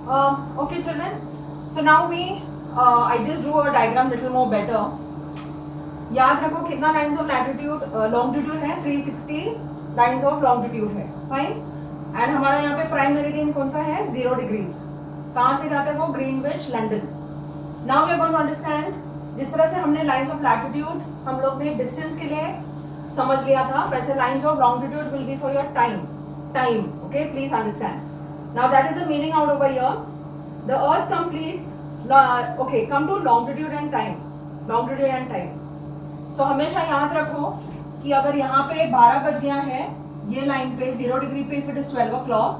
Okay, children. So now I just drew a diagram little more better. याद रखो कितना lines of latitude longitude है 360 lines of longitude है. Fine. And हमारा यहाँ पे प्राइम मेरिडियन कौन सा है 0 डिग्रीज. कहाँ से जाता है वो Greenwich London. Now we are going to understand. जिस तरह से हमने लाइन्स ऑफ लैटिट्यूड हम लोग ने डिस्टेंस के लिए समझ लिया था, वैसे lines of longitude will be for your time. Okay, please understand. Now that is the meaning out over here. The earth completes, okay, come to longitude and time. Longitude and time. So हमेशा याद रखो कि अगर यहाँ पे 12 बज गया है ये लाइन पे 0 डिग्री पे, if it is 12 o'clock,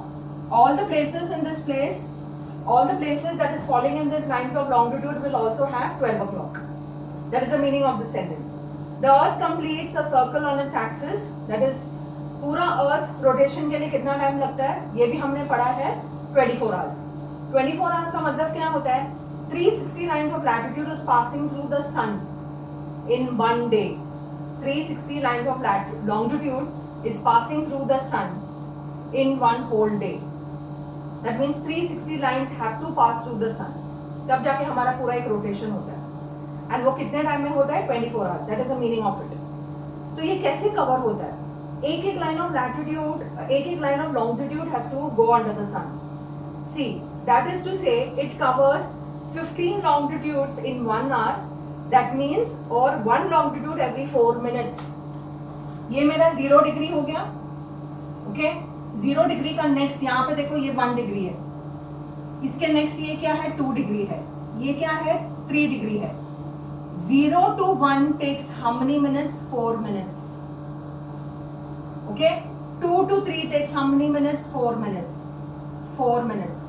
all the places in this place, all the places that is falling in this lines of longitude will also have 12 o'clock. That is the meaning of this sentence. The earth completes a circle on its axis, that is पूरा earth rotation के लिए कितना time लगता है ये भी हमने पढ़ा है 24 आवर्स. 24 आवर्स का मतलब क्या होता है 360 lines of latitude is passing through the sun in one day. 360 lines of longitude is passing through the sun in one whole day. That means 360 lines have to pass through the sun. तब जाके हमारा पूरा एक rotation होता है. And वो कितने time में होता है 24 hours. That is the meaning of it. तो ये कैसे कवर होता है. एक एक लाइन ऑफ लैटिट्यूड, एक एक line of longitude has to go under the sun. See that is to say it covers 15 longitudes in 1 hour. That means और 1 longitude every 4 minutes. ये मेरा 0 डिग्री हो गया. ओके, 0 डिग्री का नेक्स्ट यहाँ पे देखो ये 1 डिग्री है. इसके नेक्स्ट ये क्या है 2 डिग्री है. ये क्या है 3 डिग्री है. 0 to 1 takes how many minutes? 4 minutes. Okay, 2 to 3 takes how many minutes? 4 minutes. 4 minutes.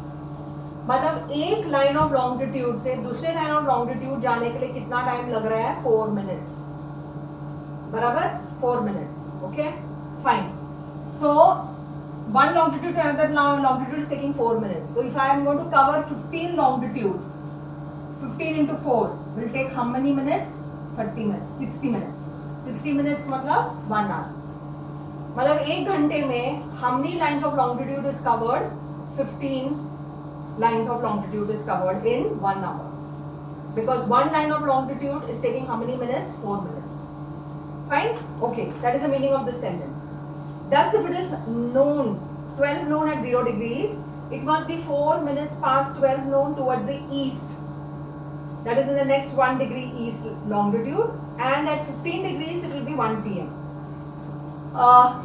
मतलब एक लाइन ऑफ लॉन्गिट्यूड से दूसरे लाइन ऑफ लॉन्गिट्यूड जाने के लिए कितना टाइम लग रहा है 4 minutes. बराबर 4 minutes. Okay, fine. So one longitude to another longitude is taking 4 minutes. So if I am going to cover 15 longitudes, 15 into 4 will take how many minutes? 30 minutes. 60 minutes. 60 minutes मतलब 1 hour. मतलब एक घंटे में how many lines of longitude is covered? 15 lines of longitude is covered in 1 hour. Because one line of longitude is taking how many minutes? 4 minutes. Fine? Okay, that is the meaning of this sentence. Thus, if it is noon, 12 noon at 0 degrees, it must be 4 minutes past 12 noon towards the east. That is in the next 1 degree east longitude. And at 15 degrees, it will be 1 p.m.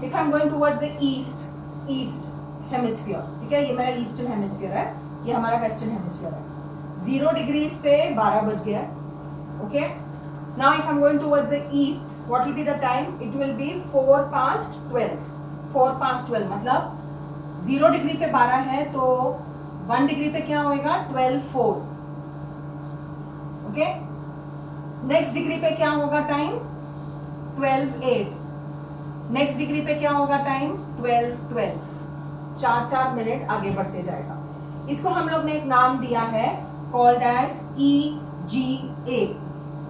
If I'm going towards the east hemisphere, ठीक है, ये मेरा eastern hemisphere है, ये हमारा western hemisphere है. 0 degrees पे 12 बज गया. Okay, now if I am going towards the east, what will be the time? It will B 4 past 12. 4 past 12 मतलब 0 डिग्री पे 12 है तो 1 डिग्री पे क्या होएगा 12:04. ओके, नेक्स्ट डिग्री पे क्या होगा टाइम 12:08. नेक्स्ट डिग्री पे क्या होगा टाइम 12:12. 4 मिनट आगे बढ़ते जाएगा. इसको हम लोग ने एक नाम दिया है कॉल्ड एज EGA.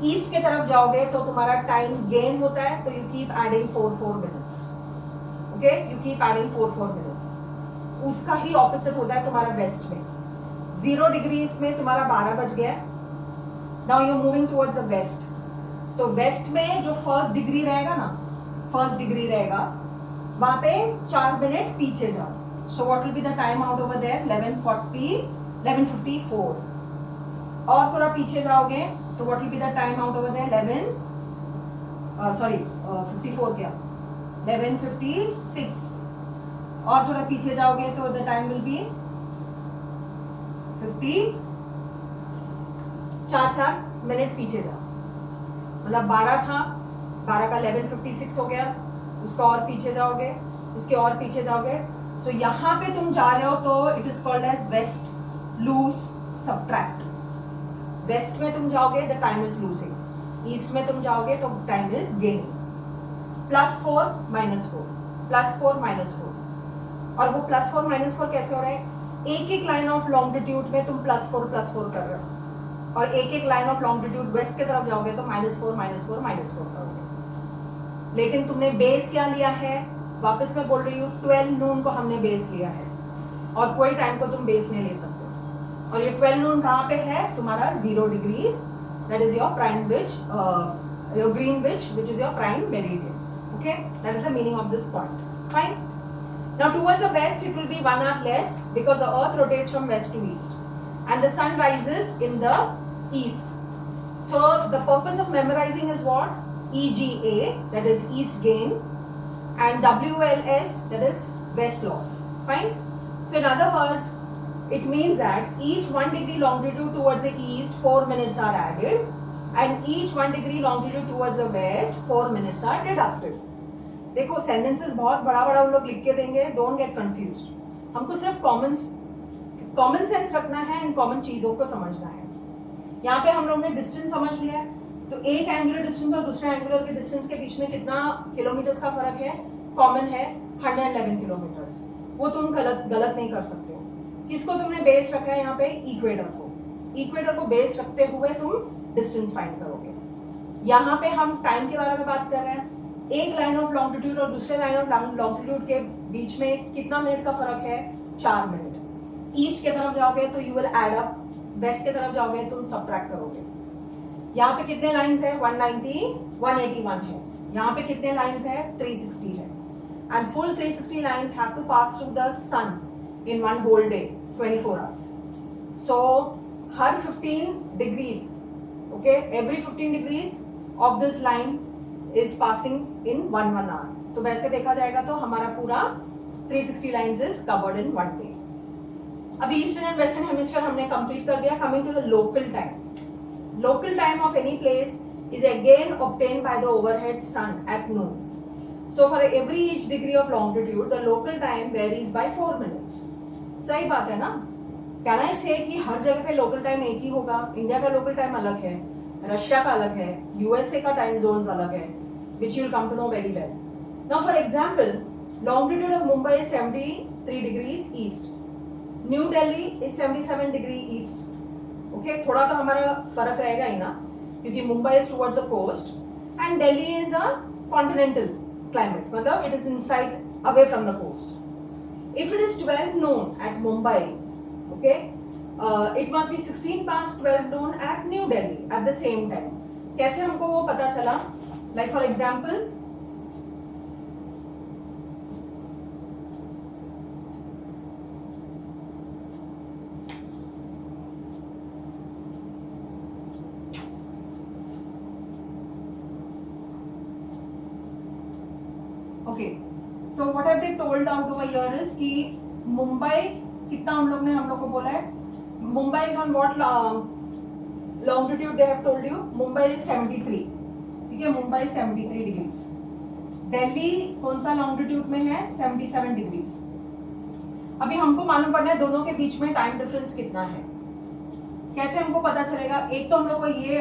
ईस्ट के तरफ जाओगे तो तुम्हारा टाइम गेन होता है, तो you keep adding 4 minutes. Okay, you keep adding 4 minutes. उसका ही ऑपोजिट होता है तुम्हारा वेस्ट में. 0 डिग्री में तुम्हारा 12 बज गया. Now you moving towards the west. तो वेस्ट में जो फर्स्ट डिग्री रहेगा ना, फर्स्ट डिग्री रहेगा वहां पे 4 मिनट पीछे जाओ. So what will be the time out over there 11:54. और थोड़ा पीछे जाओगे तो what will be the time out over there 54 क्या 11:56. और थोड़ा पीछे जाओगे तो the time will be 50. 4 minute पीछे जाओ. मतलब 12 था, 12 का 11:56 हो गया. उसका और पीछे जाओगे, उसके और पीछे जाओगे. सो यहाँ पे तुम जा रहे हो तो it is called as west lose subtract. West में तुम जाओगे the time is losing. East में तुम जाओगे तो टाइम इज गेनिंग. +4 -4 +4 -4. और वो +4 -4 कैसे हो रहा है? एक एक लाइन ऑफ लॉन्गिट्यूड में तुम +4 कर रहे हो, और एक एक लाइन ऑफ लॉन्गिट्यूड वेस्ट की तरफ जाओगे तो -4 करोगे. लेकिन तुमने बेस क्या लिया है? वापस मैं बोल रही हूँ 12 नून को हमने बेस लिया है, और कोई टाइम को तुम बेस नहीं ले सकते. और ये 12 नून कहाँ पे है तुम्हारा 0 degrees, that is your prime which your Greenwich which is your prime meridian. Okay, that is the meaning of this point. Fine. Now towards the west it will be 1 hour less because the earth rotates from west to east and the sun rises in the east. So the purpose of memorizing is what? EGA, that is east gain, and WLS, that is west loss. Fine. So in other words, it means that each 1 degree longitude towards the east 4 minutes are added and each 1 degree longitude towards the west 4 minutes are deducted. देखो sentences बहुत बड़ा बड़ा उन लोग लिख के देंगे, don't get confused. हमको सिर्फ कॉमन सेंस रखना है एंड कॉमन चीज़ों को समझना है. यहाँ पे हम लोग ने डिस्टेंस समझ लिया है, तो एक एंगुलर डिस्टेंस और दूसरे एंगुलर के डिस्टेंस के बीच में कितना किलोमीटर्स का फर्क है, कॉमन है 111 किलोमीटर्स. वो तुम गलत नहीं कर सकते हो. किसको तुमने बेस रखा है यहाँ पे? इक्वेटर को बेस रखते हुए तुम डिस्टेंस फाइंड करोगे. यहाँ पे हम टाइम के बारे में बात कर रहे हैं. एक लाइन ऑफ लॉन्गिट्यूड और दूसरे लाइन ऑफ लॉन्गिट्यूड के बीच में कितना मिनट का फर्क है? 4 मिनट. ईस्ट के तरफ जाओगे तो you will add up, west के तरफ जाओगे तुम सबट्रैक्ट करोगे. यहाँ पे कितने लाइंस है? 190, 181 है. यहाँ पे कितने लाइंस है? 360 है. And full 360 lines have to pass through the sun in one whole day, 24 hours. So हर 15 degrees, okay, every 15 degrees of this line is passing in 1 hour. तो वैसे देखा जाएगा तो हमारा पूरा 360 lines is covered in 1 day. अभी eastern and western hemisphere हमने कंप्लीट कर दिया. Coming to the local time. Local time of any place is again obtained by the overhead sun at noon. So for every each degree of longitude, the local time varies by 4 minutes. सही बात है ना? Can I say कि हर जगह पे local time एक ही होगा? India का लोकल टाइम अलग है, रशिया का अलग है, यूएसए का टाइम जोन्स अलग है, which you will come to know very well. Now for example, longitude of Mumbai is 73 degrees east. New Delhi is 77 degree east. Okay, थोड़ा तो हमारा फर्क रहेगा ही ना, क्योंकि Mumbai is towards the coast and Delhi is a continental climate, मतलब it is inside, away from the coast. If it is 12 noon at Mumbai, okay, it must be 16 past 12 noon at New Delhi at the same time. कैसे हमको वो पता चला? Like for example, okay, so what have they told out over here is कि मुंबई कितना हम लोग को बोला है? Mumbai is on what longitude they have told you? Mumbai is 73. ठीक है, मुंबई 73 डिग्रीज. दिल्ली कौन सा लॉन्गिट्यूड में है? 77 डिग्रीज. अभी हमको मालूम पड़ना है दोनों के बीच में टाइम डिफरेंस कितना है. कैसे हमको पता चलेगा? एक तो हम लोग को ये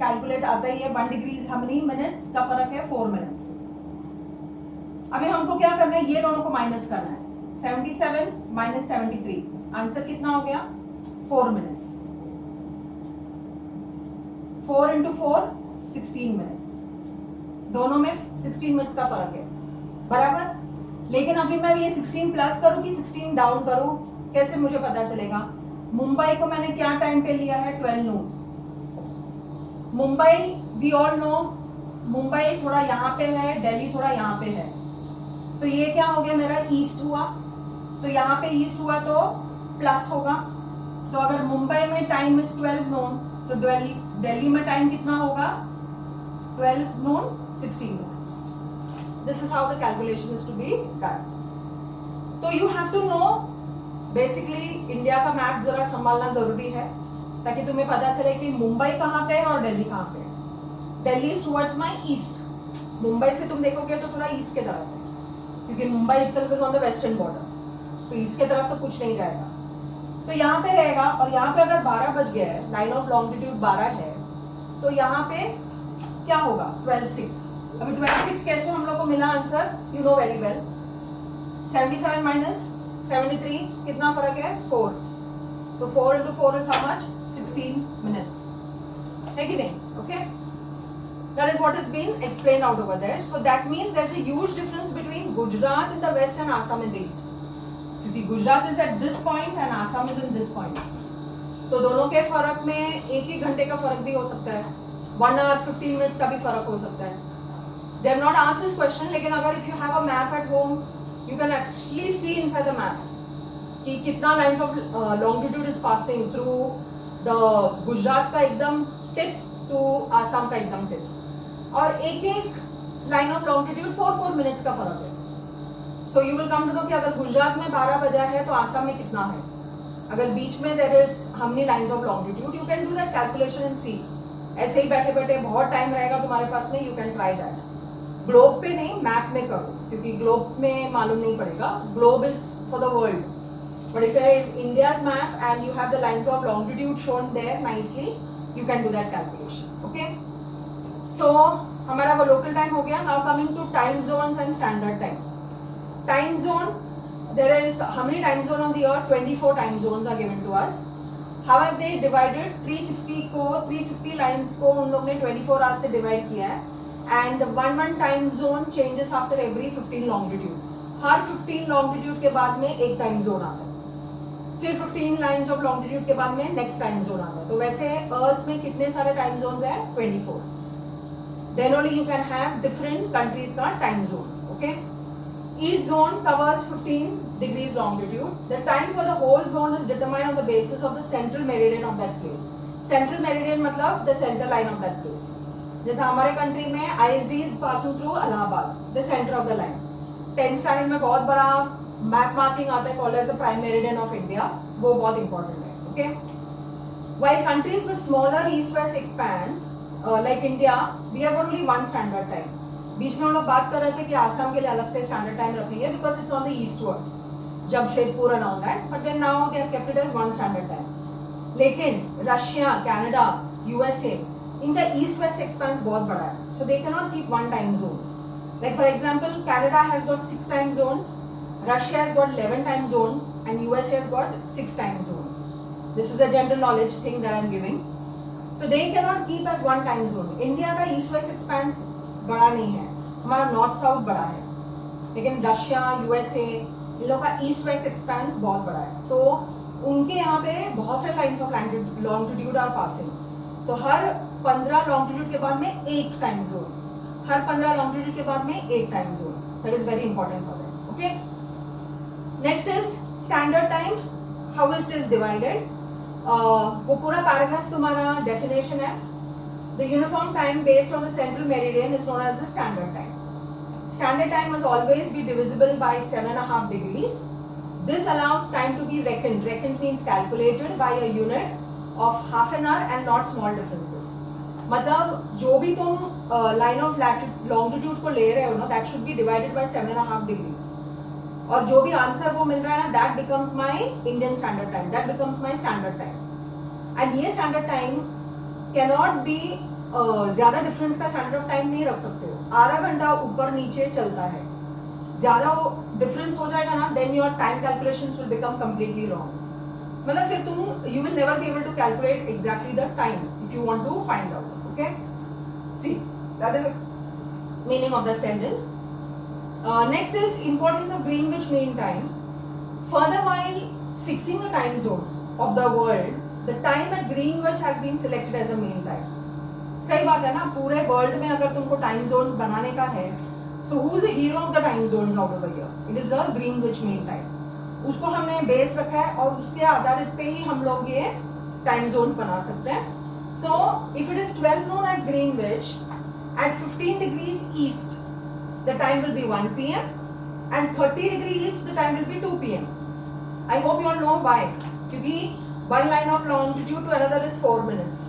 कैलकुलेट आता ही है, 1 डिग्रीज how many मिनट्स का फर्क है? 4 मिनट्स. अभी हमको क्या करना है? ये दोनों को माइनस करना है. 77 माइनस 73, आंसर कितना हो गया? 4 मिनट्स. 4 into 4 16 minutes. दोनों में 16 मिनट्स का फर्क है, बराबर. लेकिन अभी मैं ये 16 प्लस करूं कि 16 डाउन करूं, कैसे मुझे पता चलेगा? मुंबई को मैंने क्या टाइम पे लिया है? 12 noon. Mumbai we all know, Mumbai थोड़ा यहाँ पे है, दिल्ली थोड़ा यहाँ पे है, तो ये क्या हो गया? मेरा ईस्ट हुआ. तो यहाँ पे ईस्ट हुआ तो प्लस होगा. तो अगर मुंबई में टाइम इज 12 नून, तो दिल्ली में टाइम कितना होगा? 12 noon 16 minutes. This is how the calculation is to be done. तो you have to know basically India का मैप जरा संभालना जरूरी है, ताकि तुम्हें पता चले कि मुंबई कहाँ पे है और दिल्ली कहाँ पे है. Delhi is towards my east. Mumbai से तुम देखोगे तो थोड़ा ईस्ट के तरफ है, क्योंकि Mumbai itself is on the western border, तो ईस्ट के तरफ तो कुछ नहीं जाएगा. तो यहाँ पे रहेगा. और यहाँ पे अगर 12 बज गया है, लाइन ऑफ लॉन्गिट्यूड 12 है, तो यहाँ पे क्या होगा? 12/6. अभी 12/6 कैसे हम लोग को मिला answer? You know very well. 77 minus 73 कितना फर्क है? 4. तो 4 into 4 is how much? 16 minutes. है कि नहीं? Okay. That is what is being explained out over there. So that means there is a huge difference between Gujarat in the west and Assam in the east. क्योंकि Gujarat is at this point and Assam is in this point. तो दोनों के फर्क में एक ही घंटे का फर्क भी हो सकता है, 1 hour 15 minutes का भी फर्क हो सकता है. They have not asked this question, लेकिन अगर if you have a map at home, you can actually see inside the map कि कितना lines of longitude is passing through the Gujarat का एकदम टिप to आसाम का एकदम टिप, और एक एक लाइन ऑफ लॉन्गिट्यूड 4 मिनट्स का फर्क है. So you will come to know कि अगर गुजरात में 12 बजा है तो आसाम में कितना है. अगर बीच में there is how many lines of longitude, you can do that calculation and see. ऐसे ही बैठे बैठे बहुत टाइम रहेगा तुम्हारे पास में, you can try that. Globe पे नहीं, मैप में करो, क्योंकि ग्लोब में मालूम नहीं पड़ेगा. Globe is for the world, but if you are India's map and you have the lines of longitude shown there nicely, you can do that calculation. Okay, so हमारा वो लोकल टाइम हो गया. Now coming to time zones and standard time. Time zone, there is how many time zone on the earth? 24 time zones are given to us. How have they divided? 360 lines को उन लोग ने 24 hours से divide किया है, and one time zone changes after every 15 longitude. Her 15 longitude के बाद में एक time zone आता है, फिर 15 lines of longitude के बाद में next time zone आता है. तो वैसे earth में कितने सारे time zones हैं? 24. Then only you can have different countries का time zones. Okay. Each zone covers 15 degrees longitude. The time for the whole zone is determined on the basis of the central meridian of that place. Central meridian मतलब the center line of that place. जैसे हमारे country में ISD is passing through Allahabad, the center of the line. 10th standard में बहुत बड़ा map marking आता है called as the prime meridian of India. वो बहुत important है. Okay. While countries with smaller east-west expanse like India, we have only one standard time. बीच में हम लोग बात कर रहे थे कि आसाम के लिए अलग से स्टैंडर्ड टाइम रखेंगे because it's on the eastward, Jamshedpur and all that, but then now they have kept it as one standard time. लेकिन रशिया, कनाडा, यूएसए, इनका ईस्ट वेस्ट एक्सपेंस बहुत बड़ा है, so they can not keep one time zone. Like for example, Canada has got 6 time zones, Russia has got 11 time zones and USA has got 6 time zones. This is a general knowledge thing that I am giving. तो they can not keep as one time zone. India का east west expanse बड़ा नहीं है, हमारा north south बड़ा है, लेकिन Russia, USA, इन लोगों का ईस्ट वेस्ट एक्सपेंस बहुत बड़ा है. तो उनके यहाँ पे बहुत सारे lines of longitude are passing. So हर 15 लॉन्गिट्यूड के बाद में एक टाइम जोन, हर 15 लॉन्गिट्यूड के बाद में एक time zone. That is very important for that. Okay, next is standard time. How it is divided, वो पूरा पैराग्राफ तुम्हारा डेफिनेशन है. The uniform time based on the central meridian is known as the standard time. Standard time must always be divisible by 7.5 degrees. This allows time to be reckoned. Reckoned means calculated by a unit of half an hour and not small differences. मतलब जो भी तुम line of longitude को ले रहे हो ना, that should be divided by 7.5 degrees. और जो भी आंसर वो मिल रहा है ना, that becomes my Indian standard time. That becomes my standard time. And ये standard time कैनॉट बी, ज़्यादा डिफरेंस का स्टैंडर्ड ऑफ टाइम नहीं रख सकते हो. आधा घंटा ऊपर नीचे चलता है, ज़्यादा डिफरेंस हो जाएगा ना, then your time calculations will become completely wrong. मतलब फिर तुम you will never be able to calculate exactly the time if you want to find out. Okay, see that is the meaning of that sentence. Next is importance of Greenwich mean time. Further while fixing the time zones of the world, the time at Greenwich has been selected as a mean time. सही बात है ना, पूरे world में अगर तुमको time zones बनाने का है, so who is the hero of the time zones out of the year? It is a Greenwich mean time. उसको हमने बेस रखा है और उसके आधारित पे ही हम लोग ये टाइम जोन्स बना सकते हैं. So if it is 12 noon at Greenwich, at 15 degrees east, the time will be 1 p.m. and 30 degrees east, the time will be 2 p.m. I hope you all know why. क्योंकि one line of longitude to another is 4 minutes.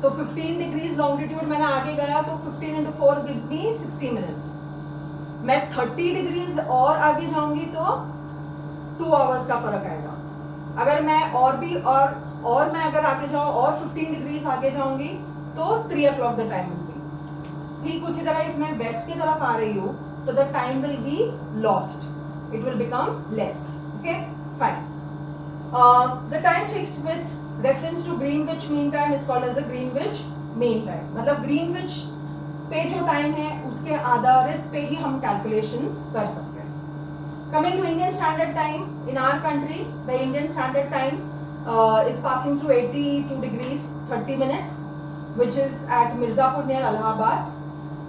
So 15 degrees longitude मैंने आगे गया तो 15 into 4 gives me 60 minutes. मैं 30 degrees और आगे जाऊंगी तो 2 hours का फर्क आएगा. अगर मैं और मैं अगर आगे जाऊँ और 15 degrees आगे जाऊंगी तो 3 o'clock the time will be. ठीक उसी तरह if मैं west की तरफ आ रही हूँ तो the time will be lost. It will become less. Okay, fine. The time fixed with reference to Greenwich mean time is called as the Greenwich mean time. मतलब Greenwich पे जो टाइम है उसके आधारित पे ही हम कैलकुलेशंस कर सकते हैं. Coming to Indian Standard Time, in our country, the Indian Standard Time is passing through 82 degrees 30 minutes, which is at Mirzapur near Allahabad,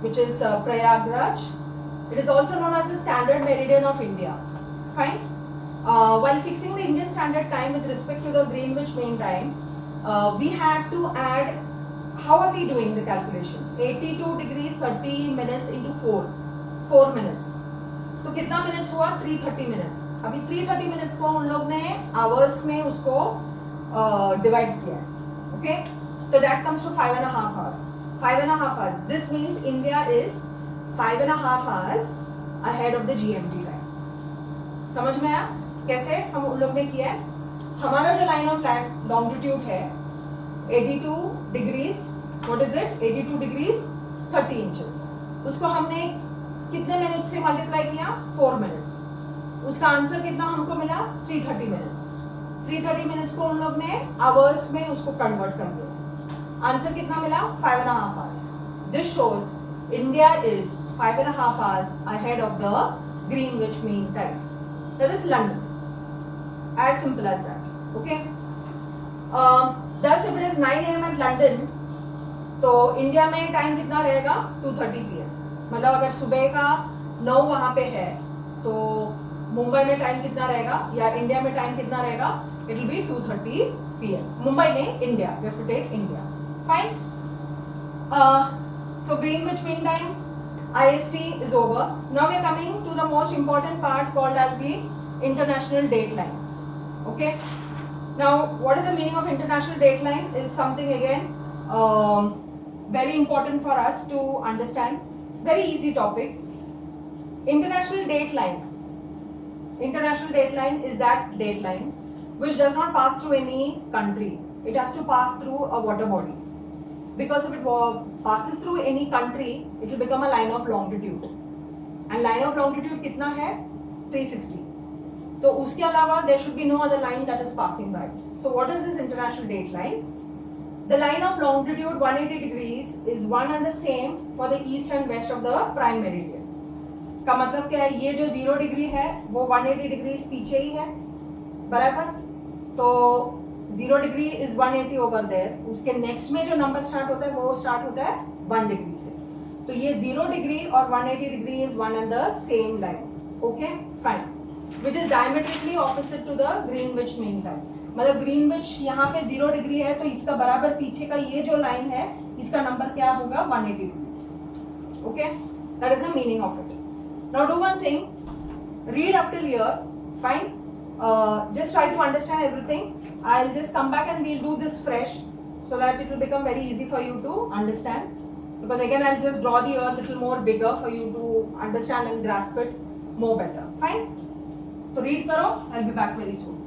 which is Prayagraj. It is also known as the standard meridian of India. Fine. While fixing the Indian standard time with respect to the Greenwich Mean Time, we have to add, how are we doing the calculation? 82 degrees 30 minutes into 4 minutes. तो कितना minutes हुआ? 330 minutes. अभी 330 minutes को उन लोग ने hours में उसको डिवाइड किया है. ओके, तो that comes to 5.5 hours. 5.5 hours. This means India is 5.5 hours ahead of the GMT time. समझ में आया कैसे हम उन लोग ने किया है? हमारा जो लाइन ऑफ लॉन्गिट्यूड है 82 degrees, what is it? 82 degrees 30 inches. उसको हमने कितने मिनट से मल्टीप्लाई किया? 4 मिनट्स. उसका आंसर कितना हमको मिला? 330 मिनट्स. 330 मिनट्स को उन लोग ने आवर्स में उसको कन्वर्ट कर दिया. आंसर कितना मिला? 5.5 hours. This shows India is 5.5 hours ahead of the Greenwich Mean Time. That is London. As simple as that. Okay. Thus, if it is 9 AM at London, तो इंडिया में time कितना रहेगा? 2:30 PM. मतलब अगर सुबह का 9 वहाँ पे है तो मुंबई में टाइम कितना रहेगा या इंडिया में टाइम कितना रहेगा? It will be 2:30 PM. Mumbai नहीं, India. We have to take India. Fine. So Greenwich Mean Time, IST is over. Now we are coming to the most important part called as the International Dateline. Okay. Now, what is the meaning of International Dateline? Is something again very important for us to understand. Very easy topic. International dateline. International dateline is that dateline which does not pass through any country. It has to pass through a water body. Because if it passes through any country, it will become a line of longitude. And line of longitude कितना है? 360. तो उसके अलावा there should be no other line that is passing by. So what is this international dateline? The line of longitude 180 degrees is one and the same for the east and west of the prime meridian. का मतलब क्या है? ये जो 0 degree है वो 180 degrees पीछे ही है, बराबर. तो 0 डिग्री इज 180 ओवर देयर. उसके नेक्स्ट में जो नंबर स्टार्ट होता है वो स्टार्ट होता है 1 डिग्री से. तो ये 0 डिग्री और 180 degree is one and the same line. Okay, fine. Which is diametrically opposite to the Greenwich mean time. मतलब ग्रीनविच यहाँ पे 0 डिग्री है तो इसका बराबर पीछे का ये जो लाइन है इसका नंबर क्या होगा? 180 degrees. Okay, that is the meaning of it. Now do one thing, read up till here. Fine. Just try to understand everything. I'll just come back and we'll do this fresh so that it will become very easy for you to understand. Because again, I'll just draw the earth a little more bigger for you to understand and grasp it more better. Fine? So read karo. I'll be back very soon.